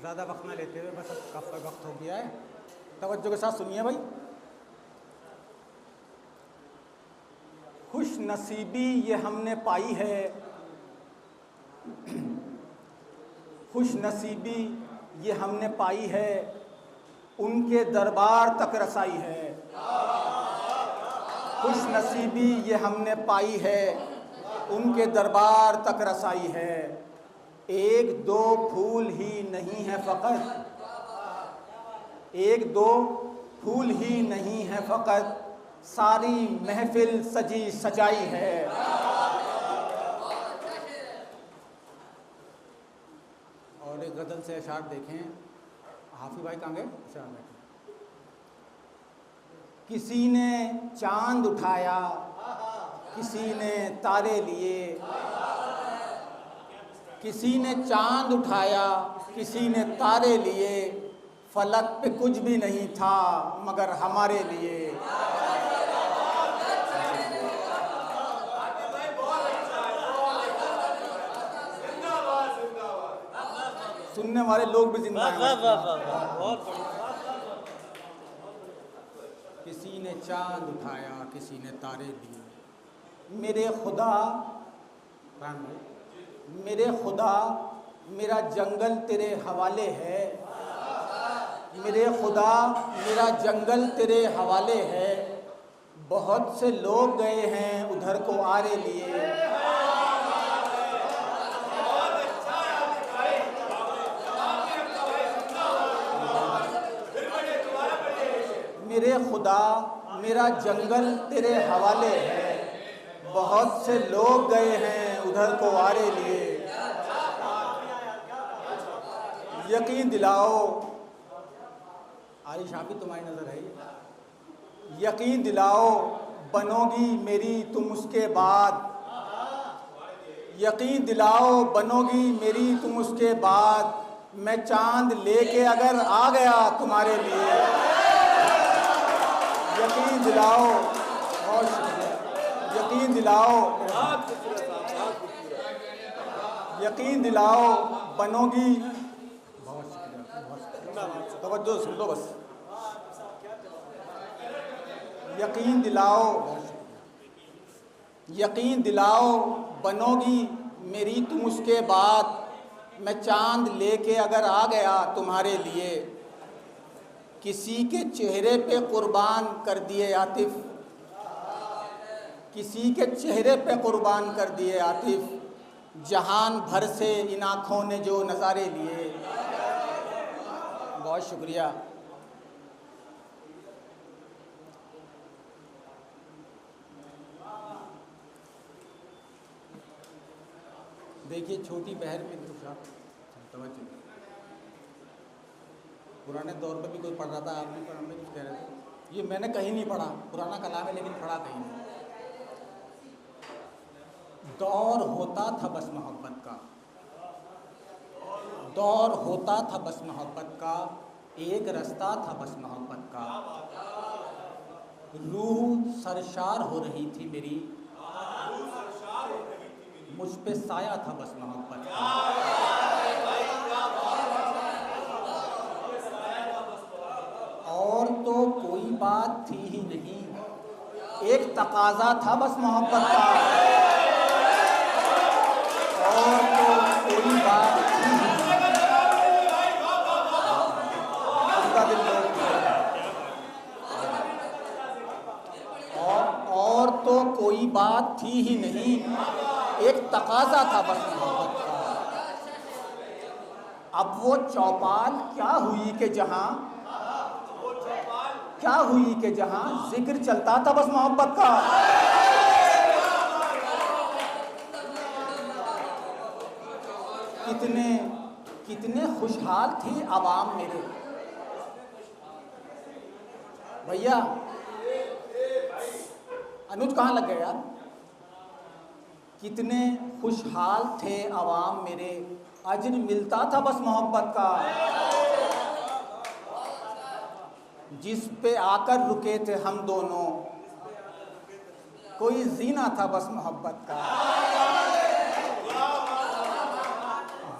ज़्यादा वक्त ना लेते हुए, बस काफ़ी वक्त हो गया है, तवज्जो के साथ सुनिए भाई। खुश नसीबी ये हमने पाई है, खुश नसीबी ये हमने पाई है, उनके दरबार तक रसाई है। खुश नसीबी ये हमने पाई है, उनके दरबार तक रसाई है। एक दो फूल ही नहीं है फ़कत, एक दो फूल ही नहीं है फ़कत, सारी महफिल सजी सजाई है। और एक गज़ल से अशार देखें, हाफिज़ भाई कहाँ गए? अच्छा बैठे। किसी ने चांद उठाया, किसी ने तारे लिए, किसी ने चांद उठाया, किसी ने तारे लिए, फलक पे कुछ भी नहीं था मगर हमारे लिए। सुनने वाले लोग भी जिंदा हैं। किसी ने चांद उठाया, किसी ने तारे लिए। मेरे खुदा, मेरे खुदा मेरा जंगल तेरे हवाले है, मेरे खुदा मेरा जंगल तेरे हवाले है। बहुत से लोग गए हैं उधर को आरे लिए। मेरे खुदा मेरा जंगल तेरे हवाले है, बहुत से लोग गए हैं उधर को आरे लिए। यकीन दिलाओ, आरिश हाफिज़ तुम्हारी नज़र है। यकीन दिलाओ बनोगी मेरी तुम उसके बाद, यकीन दिलाओ बनोगी मेरी तुम उसके बाद, मैं चांद लेके अगर आ गया तुम्हारे लिए। यकीन दिलाओ, बहुत शुक्रिया। यकीन दिलाओ, यकीन दिलाओ बनोगी, बहुत शुक्रिया, बहुत शुक्रिया। तवज्जो सुन लो बस। यकीन दिलाओ, यकीन दिलाओ बनोगी मेरी तुम उसके बाद, मैं चांद लेके अगर आ गया तुम्हारे लिए। किसी के चेहरे पे कुर्बान कर दिए आतिफ, किसी के चेहरे पे कुर्बान कर दिए आतिफ, जहान भर से इन आँखों ने जो नज़ारे लिए। बहुत शुक्रिया। देखिए छोटी बहर में तवज्जो, पुराने दौर पे भी कोई पढ़ रहा था, आप भी पढ़ में कुछ कह रहे थे। ये मैंने कहीं नहीं पढ़ा, पुराना कलाम है लेकिन पढ़ा कहीं नहीं। दौर होता था बस मोहब्बत का, दौर होता था बस मोहब्बत का, एक रास्ता था बस मोहब्बत का। रूह सरशार हो रही थी मेरी, मुझ पे साया था बस मोहब्बत का। और तो कोई बात थी ही नहीं, एक तकाजा था बस मोहब्बत का। और तो कोई बात थी ही नहीं, उसका दिल और तो कोई बात थी ही नहीं, एक तकाजा था बस मोहब्बत का। अब वो चौपाल क्या हुई कि जहां, क्या हुई कि जहां जिक्र चलता था बस मोहब्बत का। कितने कितने खुशहाल थे आवाम मेरे भैया। अनुज कहाँ लग गए यार? कितने खुशहाल थे आवाम मेरे, अज्र मिलता था बस मोहब्बत का। जिस पे आकर रुके थे हम दोनों, कोई जीना था बस मोहब्बत का।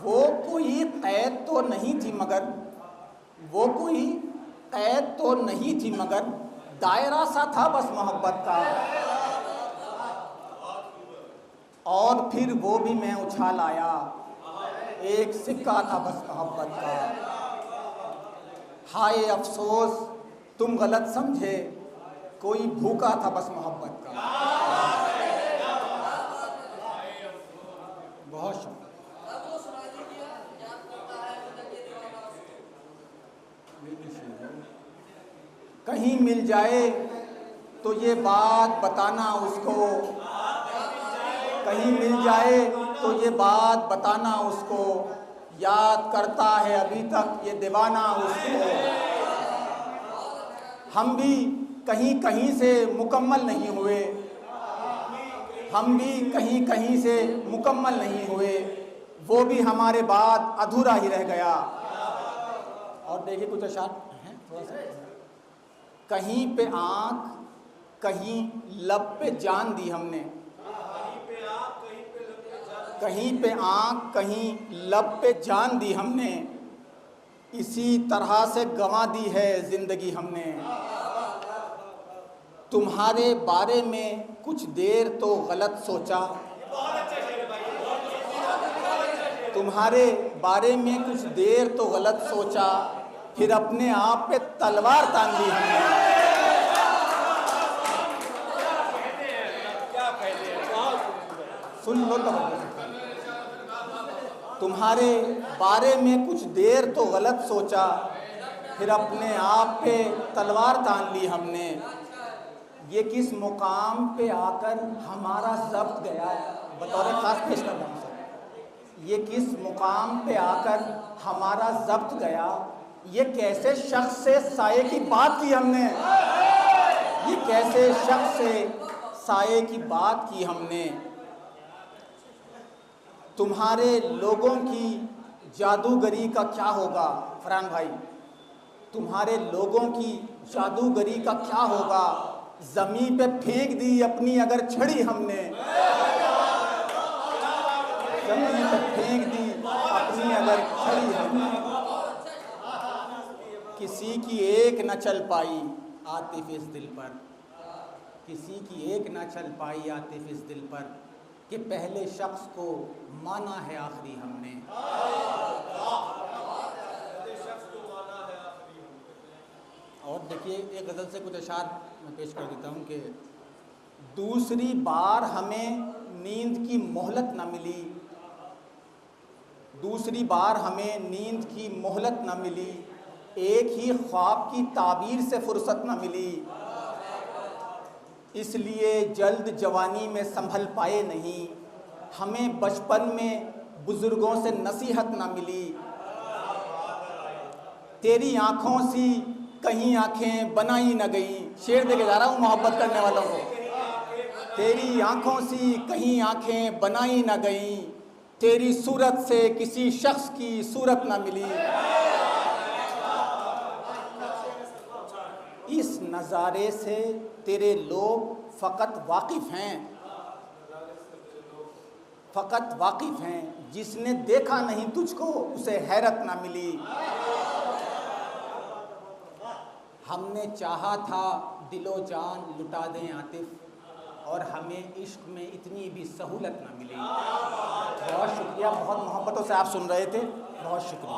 वो कोई कैद तो नहीं थी मगर, वो कोई कैद तो नहीं थी मगर दायरा सा था बस मोहब्बत का। और फिर वो भी मैं उछाल आया, एक सिक्का था बस मोहब्बत का। हाय अफसोस तुम गलत समझे, कोई भूखा था बस मोहब्बत का। बहुत शुक्रिया। कहीं मिल जाए तो ये बात बताना उसको, कहीं मिल जाए तो ये बात बताना उसको, याद करता है अभी तक ये दीवाना उसको। हम भी कहीं कहीं से मुकम्मल नहीं हुए, हम भी कहीं कहीं से मुकम्मल नहीं हुए, वो भी हमारे बाद अधूरा ही रह गया। और देखिए कुछ अशार हैं थोड़ा सा, कहीं पे आँख कहीं लब पे जान दी हमने, कहीं पे आँख कहीं लब पे जान दी हमने, इसी तरह से गंवा दी है जिंदगी हमने। तुम्हारे बारे में कुछ देर तो गलत सोचा, तुम्हारे बारे में कुछ देर तो गलत सोचा, फिर अपने आप पे तलवार तान दी हमने। सुन लो तो, तुम्हारे बारे में कुछ देर तो गलत सोचा, फिर अपने आप पे तलवार तान ली हमने। ये किस मुकाम पे आकर हमारा ज़ब्त गया, बतौर खास पेश कर रहा हूँ सर। ये किस मुकाम पे आकर हमारा ज़ब्त गया, ये कैसे शख्स से साये की बात की हमने, ये कैसे शख्स से साये की बात की हमने। तुम्हारे लोगों की जादूगरी का क्या होगा फरहान भाई, तुम्हारे लोगों की जादूगरी का क्या होगा, ज़मीन पे फेंक दी अपनी अगर छड़ी हमने, ज़मीन पे फेंक दी अपनी अगर छड़ी हमने। किसी की एक न चल पाई आतिफ इस दिल पर, किसी की एक न चल पाई आतिफ इस दिल पर, कि पहले शख्स को माना है आखिरी हमने। और देखिए एक गज़ल से कुछ अशार मैं पेश कर देता हूँ कि दूसरी बार हमें नींद की मोहलत न मिली, दूसरी बार हमें नींद की मोहलत न मिली, एक ही ख्वाब की ताबीर से फुर्सत न मिली, इसलिए जल्द जवानी में संभल पाए नहीं, हमें बचपन में बुजुर्गों से नसीहत न मिली। तेरी आँखों सी कहीं आँखें बनाई न गई, शेर देके जा रहा हूँ मोहब्बत करने वालों को। तेरी आँखों सी कहीं आँखें बनाई न गई, तेरी सूरत से किसी शख्स की सूरत न मिली। इस नज़ारे से तेरे लोग फ़कत वाकिफ़ हैं, फ़कत वाकिफ़ हैं, जिसने देखा नहीं तुझको उसे हैरत ना मिली। हमने चाहा था दिलो जान लुटा दें आतिफ, और हमें इश्क में इतनी भी सहूलत ना मिली। बहुत शुक्रिया, बहुत मोहब्बतों से आप सुन रहे थे, बहुत शुक्रिया।